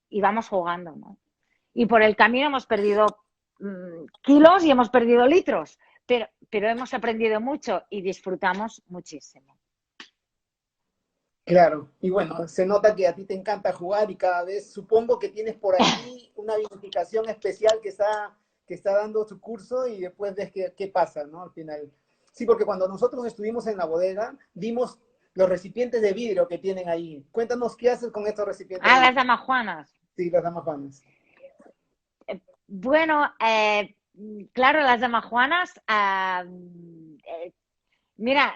y vamos jugando, ¿no? Y por el camino hemos perdido kilos y hemos perdido litros, pero hemos aprendido mucho y disfrutamos muchísimo. Claro, y bueno, se nota que a ti te encanta jugar y cada vez supongo que tienes por allí una vinificación especial que está dando su curso y después ves qué pasa, ¿no? Al final. Sí, porque cuando nosotros estuvimos en la bodega, vimos los recipientes de vidrio que tienen ahí. Cuéntanos qué haces con estos recipientes de Ah, las vidrio. damajuanas. Sí, las damajuanas. Bueno, claro, las damajuanas, mira,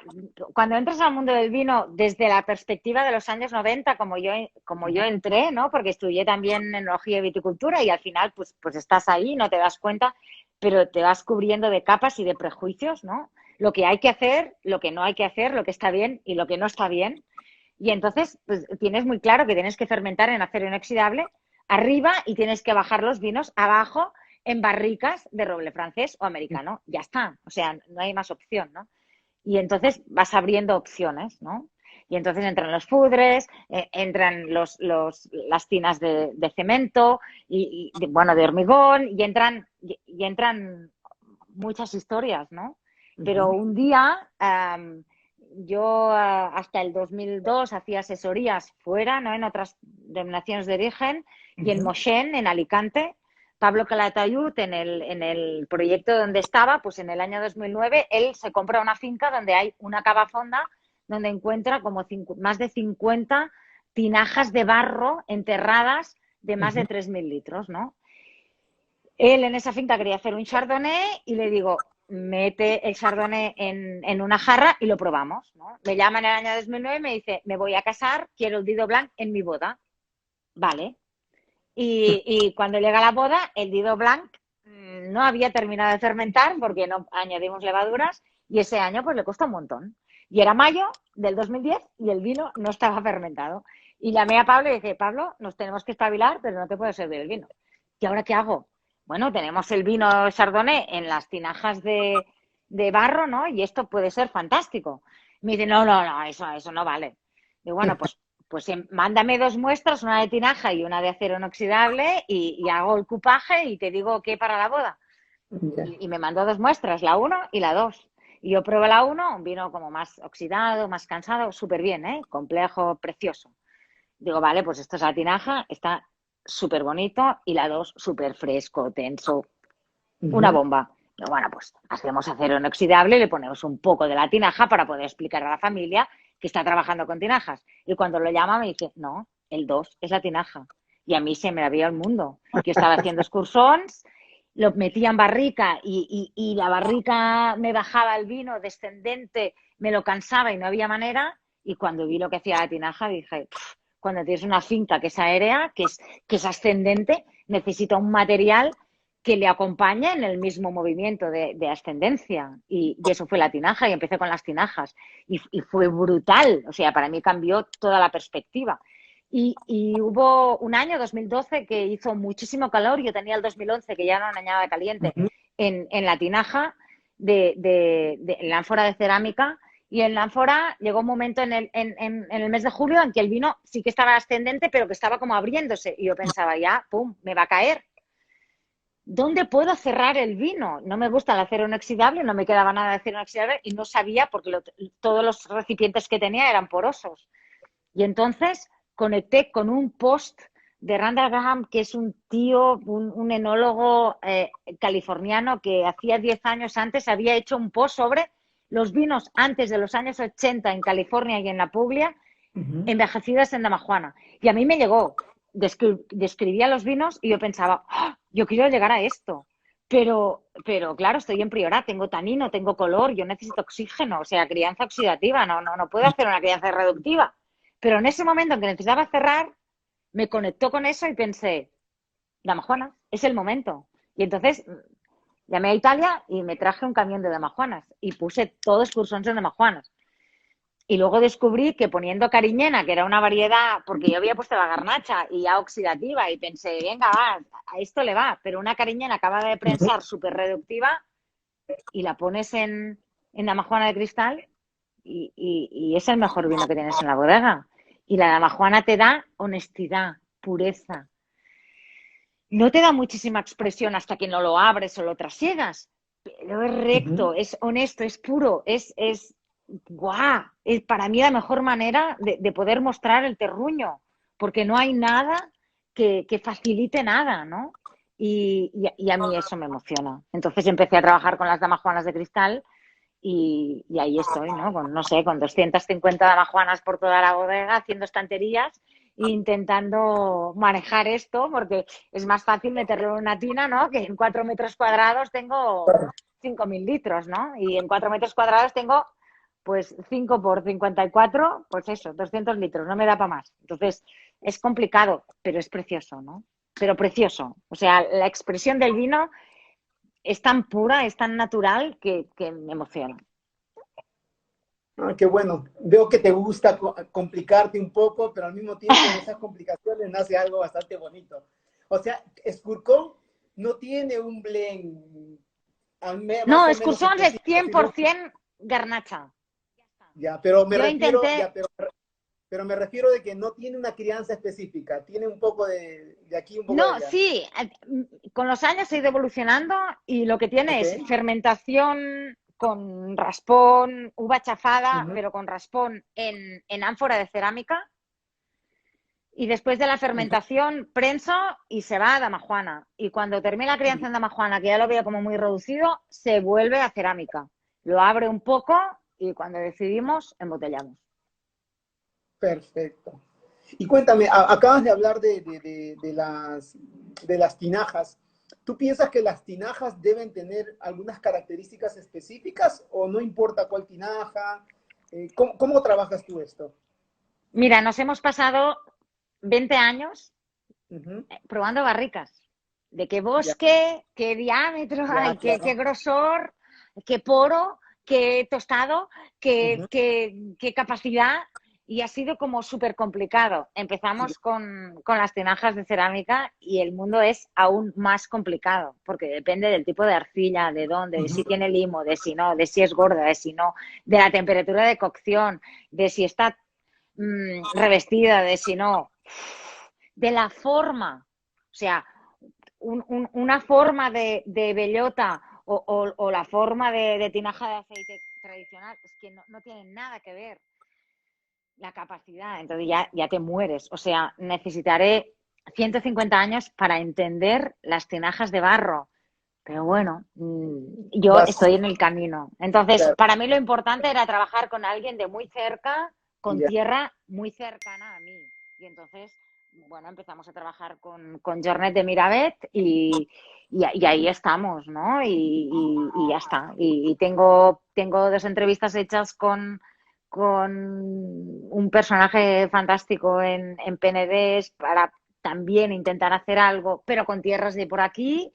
cuando entras al mundo del vino desde la perspectiva de los años 90, como yo entré, ¿no? Porque estudié también enología y viticultura y al final pues estás ahí, no te das cuenta, pero te vas cubriendo de capas y de prejuicios, ¿no? Lo que hay que hacer, lo que no hay que hacer, lo que está bien y lo que no está bien. Y entonces, pues tienes muy claro que tienes que fermentar en acero inoxidable arriba y tienes que bajar los vinos abajo en barricas de roble francés o americano. Ya está. O sea, no hay más opción, ¿no? Y entonces vas abriendo opciones, ¿no? Y entonces entran los fudres, entran las tinas de cemento bueno, de hormigón y entran muchas historias, ¿no? Pero un día yo hasta el 2002 hacía asesorías fuera, ¿no? En otras denominaciones de origen y en Moixent, en Alicante. Pablo Calatayud, en el proyecto donde estaba, pues en el año 2009, él se compra una finca donde hay una cava fonda donde encuentra como más de 50 tinajas de barro enterradas de más de 3.000 litros, ¿no? Él en esa finca quería hacer un chardonnay y le digo, mete el chardonnay en una jarra y lo probamos, ¿no? Me llama en el año 2009 y me dice, me voy a casar, quiero el Dido Blanc en mi boda. Vale. Y cuando llega la boda, el Dido Blanc no había terminado de fermentar porque no añadimos levaduras y ese año pues le costó un montón. Y era mayo del 2010 y el vino no estaba fermentado. Y llamé a Pablo y dije, Pablo, nos tenemos que espabilar, pero no te puedo servir el vino. ¿Y ahora qué hago? Bueno, tenemos el vino Chardonnay en las tinajas de barro, ¿no? Y esto puede ser fantástico. Me dice, no, eso no vale. Y bueno, pues mándame 2 muestras, una de tinaja y una de acero inoxidable y hago el cupaje y te digo qué para la boda. Y me mandó 2 muestras, la 1 y la 2. Y yo probé la 1, un vino como más oxidado, más cansado, súper bien, ¿eh? Complejo, precioso. Digo, vale, pues esto es la tinaja, está súper bonito y la 2 súper fresco, tenso, una bomba. Digo, bueno, pues hacemos acero inoxidable y le ponemos un poco de la tinaja para poder explicar a la familia que está trabajando con tinajas. Y cuando lo llama me dice, no, el 2 es la tinaja. Y a mí se me había el mundo. Yo estaba haciendo excursons, lo metía en barrica y la barrica me bajaba el vino descendente, me lo cansaba y no había manera. Y cuando vi lo que hacía la tinaja dije, cuando tienes una finca que es aérea, que es ascendente, necesita un material que le acompañe en el mismo movimiento de ascendencia. Y eso fue la tinaja y empecé con las tinajas. Y fue brutal. O sea, para mí cambió toda la perspectiva. Y hubo un año, 2012, que hizo muchísimo calor. Yo tenía el 2011, que ya no añada de caliente, en la tinaja en la ánfora de cerámica. Y en la ánfora llegó un momento en el mes de julio en que el vino sí que estaba ascendente, pero que estaba como abriéndose. Y yo pensaba, ya, pum, me va a caer. ¿Dónde puedo cerrar el vino? No me gusta el acero inoxidable, no me quedaba nada de acero inoxidable y no sabía porque todos los recipientes que tenía eran porosos. Y entonces conecté con un post de Randall Graham, que es un tío, un enólogo californiano que hacía 10 años antes había hecho un post sobre los vinos antes de los años 80 en California y en la Puglia, envejecidas en Damajuana. Y a mí me llegó, describía los vinos y yo pensaba, ¡oh! Yo quiero llegar a esto. Pero claro, estoy en Priorat, tengo tanino, tengo color, yo necesito oxígeno, o sea, crianza oxidativa, no puedo hacer una crianza reductiva. Pero en ese momento en que necesitaba cerrar, me conectó con eso y pensé, Damajuanas, es el momento. Y entonces llamé a Italia y me traje un camión de Damajuanas y puse todos cursons en Damajuanas. Y luego descubrí que poniendo cariñena, que era una variedad, porque yo había puesto la garnacha y ya oxidativa, y pensé, venga, va, a esto le va, pero una cariñena acabada de prensar súper reductiva y la pones en damajuana de cristal y es el mejor vino que tienes en la bodega. Y la damajuana te da honestidad, pureza. No te da muchísima expresión hasta que no lo abres o lo trasiegas, pero es Ujú. recto, es honesto, es puro, ¡guau! Es para mí la mejor manera de poder mostrar el terruño, porque no hay nada que facilite nada, ¿no? Y a mí eso me emociona. Entonces empecé a trabajar con las damajuanas de cristal y ahí estoy, ¿no? Con, no sé, con 250 damajuanas por toda la bodega, haciendo estanterías e intentando manejar esto, porque es más fácil meterlo en una tina, ¿no? Que en 4 metros cuadrados tengo 5.000 litros, ¿no? Y en 4 metros cuadrados tengo, pues, 5 por 54, pues eso, 200 litros, no me da para más. Entonces, es complicado, pero es precioso, ¿no? Pero precioso. O sea, la expresión del vino es tan pura, es tan natural que me emociona. Ah, qué bueno. Veo que te gusta complicarte un poco, pero al mismo tiempo de esas complicaciones nace algo bastante bonito. O sea, Escurcón no tiene un blend No, más o menos Excursions es específico, sino 100% garnacha. ya, pero me Yo refiero, intenté, ya, pero me refiero de que no tiene una crianza específica, tiene un poco de aquí, un poco de no, allá. sí, con los años he ido evolucionando y lo que tiene ¿Ok? es fermentación con raspón, uva chafada, Ujú, pero con raspón en ánfora de cerámica. Y después de la ujú. fermentación, prenso y se va a damajuana. Y cuando termina la crianza en damajuana, que ya lo veo como muy reducido, se vuelve a cerámica. Lo abre un poco y cuando decidimos, embotellamos. Perfecto. Y cuéntame, acabas de hablar de las tinajas. ¿Tú piensas que las tinajas deben tener algunas características específicas o no importa cuál tinaja? ¿Cómo trabajas tú esto? Mira, nos hemos pasado 20 años Ujú. probando barricas. De qué Ya, bosque, qué diámetro ya, hay, qué claro. grosor, qué poro, qué tostado, Ujú. qué capacidad. Y ha sido como súper complicado. Sí. Empezamos con las tinajas de cerámica y el mundo es aún más complicado, porque depende del tipo de arcilla, de dónde, de Ujú. si tiene limo, de si no, de si es gorda, de si no, de la temperatura de cocción, de si está revestida, de si no, de la forma. O sea, una forma de bellota o la forma de tinaja de aceite tradicional es que no tiene nada que ver la capacidad. Entonces ya te mueres. O sea, necesitaré 150 años para entender las tinajas de barro. Pero bueno, yo Vas, estoy en el camino. Entonces, claro, para mí lo importante era trabajar con alguien de muy cerca, con ya. tierra muy cercana a mí. Y entonces, bueno, empezamos a trabajar con Jornet de Miravet y ahí estamos, ¿no? Y ya está. Y tengo 2 entrevistas hechas con un personaje fantástico en Penedés para también intentar hacer algo, pero con tierras de por aquí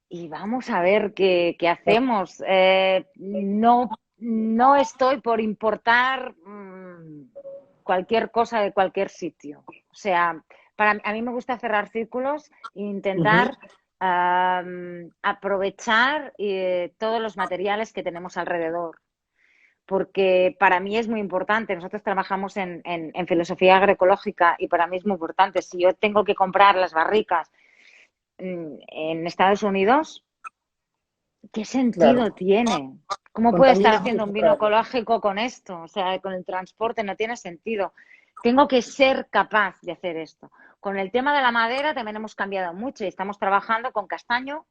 y vamos a ver qué hacemos. No estoy por importar cualquier cosa de cualquier sitio. O sea, a mí me gusta cerrar círculos e Ujú. intentar aprovechar todos los materiales que tenemos alrededor. Porque para mí es muy importante. Nosotros trabajamos en filosofía agroecológica y para mí es muy importante. Si yo tengo que comprar las barricas en Estados Unidos, ¿qué Claro, sentido tiene? ¿Cómo puede estar contaminas haciendo mucho un vino para ello. ecológico con esto? O sea, con el transporte no tiene sentido. Tengo que ser capaz de hacer esto. Con el tema de la madera también hemos cambiado mucho y estamos trabajando con castaño,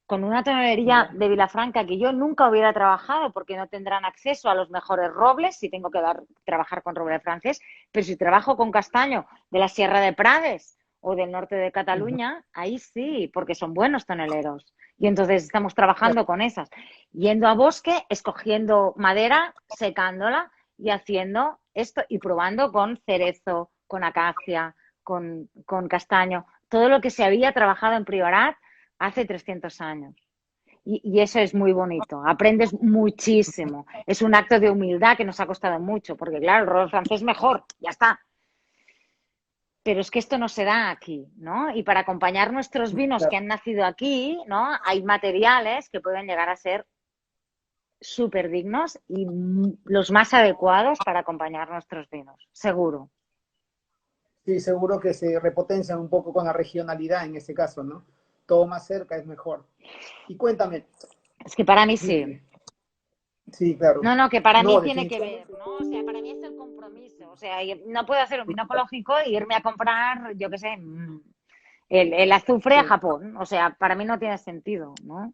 con una tonelería Ya. de Vilafranca que yo nunca hubiera trabajado porque no tendrán acceso a los mejores robles si tengo que trabajar con roble francés, pero si trabajo con castaño de la Sierra de Prades o del norte de Ujú. Cataluña, ahí sí, porque son buenos toneleros. Y entonces estamos Claro. trabajando con esas, yendo a bosque, escogiendo madera, secándola y haciendo esto y probando con cerezo, con acacia, con castaño, todo lo que se había trabajado en Priorat hace 300 años. Y eso es muy bonito, aprendes muchísimo. Es un acto de humildad que nos ha costado mucho, porque claro, el rol francés mejor, ya está. Pero es que esto no se da aquí, ¿no? Y para acompañar nuestros vinos que Claro. han nacido aquí, ¿no? Hay materiales que pueden llegar a ser súper dignos y los más adecuados para acompañar nuestros vinos, seguro. Sí, seguro que se repotencian un poco con la regionalidad en ese caso, ¿no? Todo más cerca es mejor. Y cuéntame, Es que para mí sí. dime. Sí, claro. No, no, que para mí No, tiene que ver, definitivamente. ¿no? O sea, para mí es el compromiso. O sea, yo no puedo hacer un vino ecológico e irme a comprar, yo qué sé, el azufre a Sí, Japón. O sea, para mí no tiene sentido, ¿no?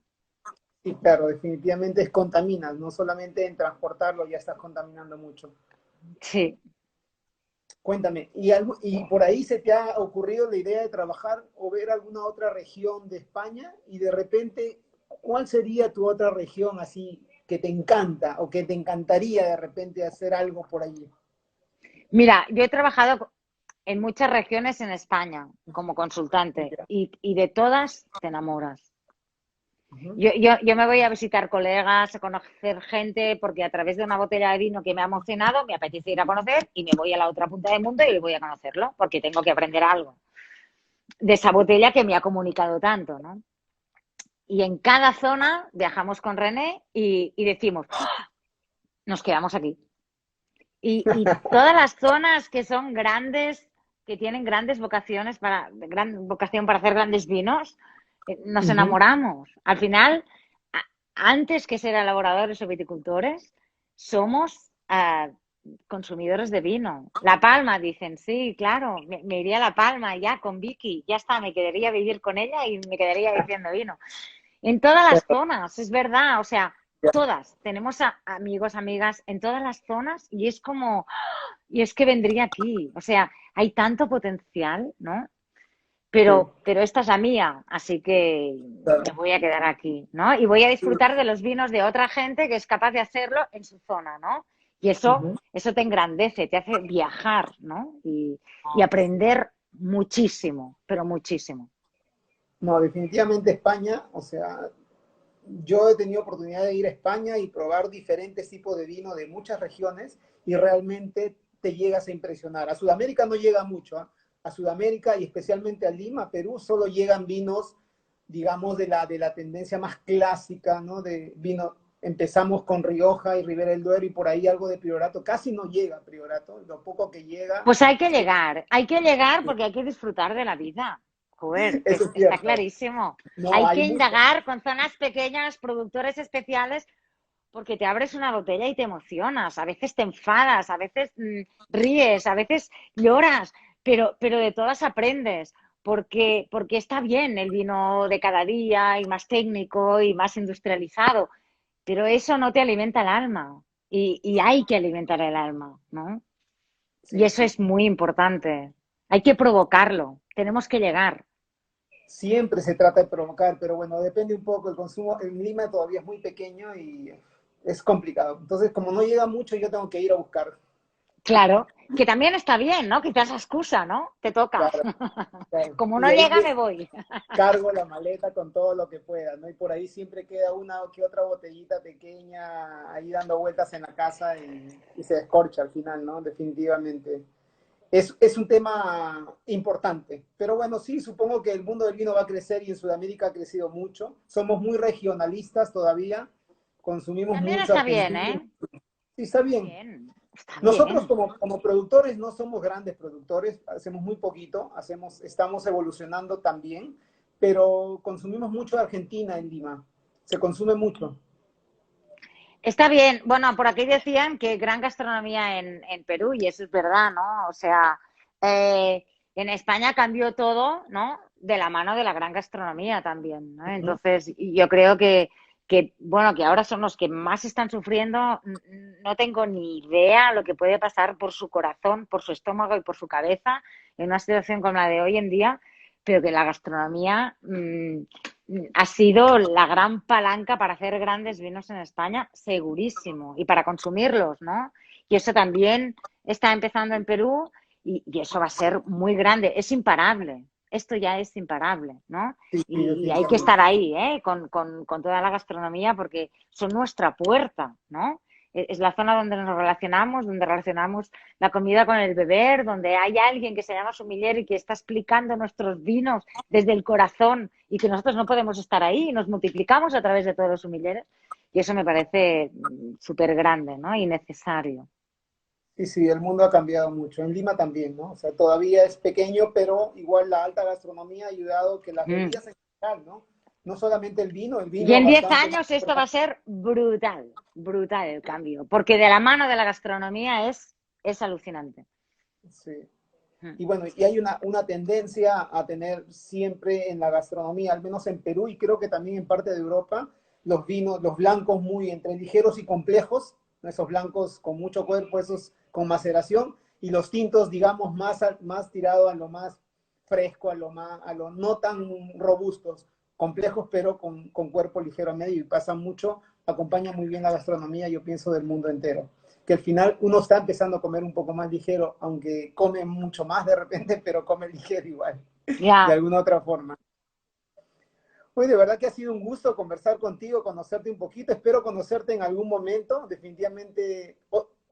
sí, claro, definitivamente es contaminas, no solamente en transportarlo ya estás contaminando mucho. Sí. Cuéntame, ¿y por ahí se te ha ocurrido la idea de trabajar o ver alguna otra región de España? Y de repente, ¿cuál sería tu otra región así que te encanta o que te encantaría de repente hacer algo por allí? Mira, yo he trabajado en muchas regiones en España como consultante Ya. y de todas te enamoras. Ujú. Yo me voy a visitar colegas, a conocer gente, porque a través de una botella de vino que me ha emocionado, me apetece ir a conocer y me voy a la otra punta del mundo y voy a conocerlo, porque tengo que aprender algo de esa botella que me ha comunicado tanto, ¿no? Y en cada zona viajamos con René y decimos, ¡ah! Nos quedamos aquí. Y todas las zonas que son grandes, que tienen grandes vocaciones gran vocación para hacer grandes vinos, nos Ujú. enamoramos. Al final, antes que ser elaboradores o viticultores, somos consumidores de vino. La Palma, dicen, sí, claro, me iría a La Palma ya con Vicky, ya está, me quedaría a vivir con ella y me quedaría diciendo vino. En todas las zonas, es verdad, o sea, todas. Tenemos amigos, amigas en todas las zonas y es como, y es que vendría aquí. O sea, hay tanto potencial, ¿no? Sí, Pero esta es la mía, así que me claro. voy a quedar aquí, ¿no? Y voy a disfrutar de los vinos de otra gente que es capaz de hacerlo en su zona, ¿no? Y Ujú. eso te engrandece, te hace viajar, ¿no? Y aprender muchísimo, pero muchísimo. No, definitivamente España, o sea, yo he tenido oportunidad de ir a España y probar diferentes tipos de vino de muchas regiones y realmente te llegas a impresionar. A Sudamérica no llega mucho, ¿ah? A Sudamérica y especialmente a Lima, Perú, solo llegan vinos, digamos, de la tendencia más clásica, ¿no? De vino, empezamos con Rioja y Ribera del Duero y por ahí algo de Priorato, casi no llega Priorato, lo poco que llega, Pues hay que llegar porque hay que disfrutar de la vida. Joder, eso es está cierto. clarísimo. No, Hay hay que mucho. indagar con zonas pequeñas, productores especiales, porque te abres una botella y te emocionas. A veces te enfadas, a veces ríes, a veces lloras, pero de todas aprendes. Porque está bien el vino de cada día y más técnico y más industrializado, pero eso no te alimenta el alma y hay que alimentar el alma, ¿no? Y Sí, eso sí. es muy importante. Hay que provocarlo. Tenemos que llegar. Siempre se trata de provocar, pero bueno, depende un poco. El consumo en Lima todavía es muy pequeño y es complicado. Entonces, como no llega mucho, yo tengo que ir a buscar. Claro, que también está bien, ¿no? Quizás excusa, ¿no? Te toca. Claro, claro. Como Y no de ahí llega, me voy. cargo la maleta con todo lo que pueda, ¿no? Y por ahí siempre queda una o que otra botellita pequeña ahí dando vueltas en la casa y se descorcha al final, ¿no? Definitivamente. Es un tema importante. Pero bueno, sí, supongo que el mundo del vino va a crecer y en Sudamérica ha crecido mucho. Somos muy regionalistas todavía, consumimos También mucho está bien, argentino. ¿eh? Sí, está Está bien. bien, está Nosotros bien. como productores no somos grandes productores, hacemos muy poquito, estamos evolucionando también, pero consumimos mucho de Argentina en Lima. Se consume mucho. Está bien. Bueno, por aquí decían que gran gastronomía en Perú, y eso es verdad, ¿no? O sea, en España cambió todo, ¿no? De la mano de la gran gastronomía también, ¿no? Ujú. Entonces, y yo creo bueno, que ahora son los que más están sufriendo. No tengo ni idea lo que puede pasar por su corazón, por su estómago y por su cabeza en una situación como la de hoy en día, pero que la gastronomía ha sido la gran palanca para hacer grandes vinos en España, segurísimo, y para consumirlos, ¿no? Y eso también está empezando en Perú y eso va a ser muy grande, es imparable. Esto ya es imparable, ¿no? Sí, sí, Y hay que estar definitivamente. ahí, ¿eh? Con toda la gastronomía porque son nuestra puerta, ¿no? Es la zona donde nos relacionamos, donde relacionamos la comida con el beber, donde hay alguien que se llama sommelier y que está explicando nuestros vinos desde el corazón y que nosotros no podemos estar ahí y nos multiplicamos a través de todos los sumilleres. y eso me parece súper grande, ¿no? Y necesario. Sí, sí, el mundo ha cambiado mucho. En Lima también, ¿no? O sea, todavía es pequeño, pero igual la alta gastronomía ha ayudado que las Mm. bebidas en general, ¿no? No solamente el Y vino en 10 bastante más años esto va a importante. ser brutal, brutal el cambio, porque de la mano de la gastronomía es alucinante. Sí. Mm. Y bueno, y hay una tendencia a tener siempre en la gastronomía, al menos en Perú y creo que también en parte de Europa, los vinos, los blancos muy entre ligeros y complejos, ¿no? Esos blancos con mucho cuerpo, esos con maceración, y los tintos, digamos, más tirado a lo más fresco, a lo no tan robustos, complejos, pero con cuerpo ligero a medio, y pasa mucho, acompaña muy bien la gastronomía, yo pienso, del mundo entero que al final uno está empezando a comer un poco más ligero, aunque come mucho más de repente, pero come ligero igual, de Ya, alguna otra forma. Hoy de verdad que ha sido un gusto conversar contigo, conocerte un poquito, espero conocerte en algún momento, definitivamente.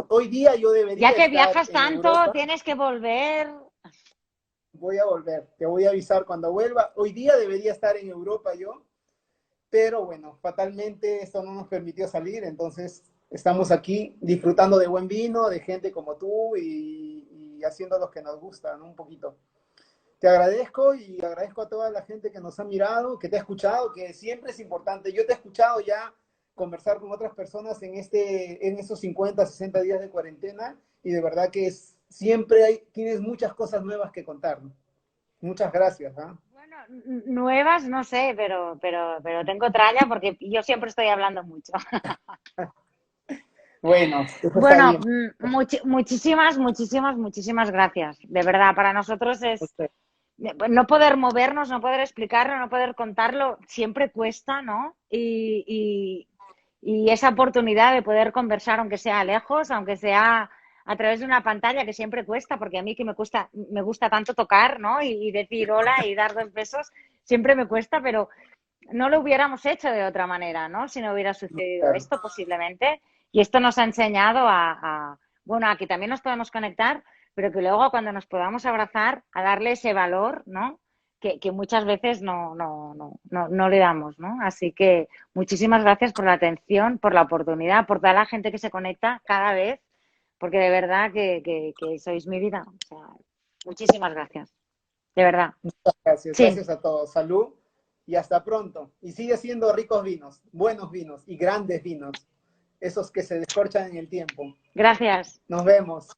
Hoy día yo ya debería que estar viajas en tanto, Europa, tienes que volver. voy a volver, te voy a avisar cuando vuelva. Hoy día debería estar en Europa yo, pero bueno, fatalmente esto no nos permitió salir, entonces estamos aquí disfrutando de buen vino, de gente como tú y haciendo lo que nos gusta, ¿no? Un poquito. Te agradezco y agradezco a toda la gente que nos ha mirado, que te ha escuchado, que siempre es importante. Yo te he escuchado ya conversar con otras personas en esos 50, 60 días de cuarentena y de verdad que siempre tienes muchas cosas nuevas que contar. ¿No? Muchas gracias. ¿Ah? Bueno, nuevas, no sé, pero tengo tralla porque yo siempre estoy hablando mucho. Bueno, eso está Bueno, bien. muchísimas, muchísimas, muchísimas gracias. De verdad, para nosotros es no poder movernos, no poder explicarlo, no poder contarlo, siempre cuesta, ¿no? Y esa oportunidad de poder conversar, aunque sea lejos, aunque sea a través de una pantalla, que siempre cuesta, porque a mí que me gusta tanto tocar, ¿no? Y decir hola y dar 2 besos, siempre me cuesta, pero no lo hubiéramos hecho de otra manera, ¿no? Si no hubiera sucedido Claro, esto posiblemente. Y esto nos ha enseñado bueno, a que también nos podemos conectar, pero que luego cuando nos podamos abrazar, a darle ese valor, ¿no? Que muchas veces no le damos, ¿no? Así que muchísimas gracias por la atención, por la oportunidad, por toda la gente que se conecta cada vez, porque de verdad que sois mi vida. O sea, muchísimas gracias, de verdad. gracias. Sí, Gracias a todos. Salud y hasta pronto. Y sigue siendo ricos vinos, buenos vinos y grandes vinos, esos que se descorchan en el tiempo. gracias. Nos vemos.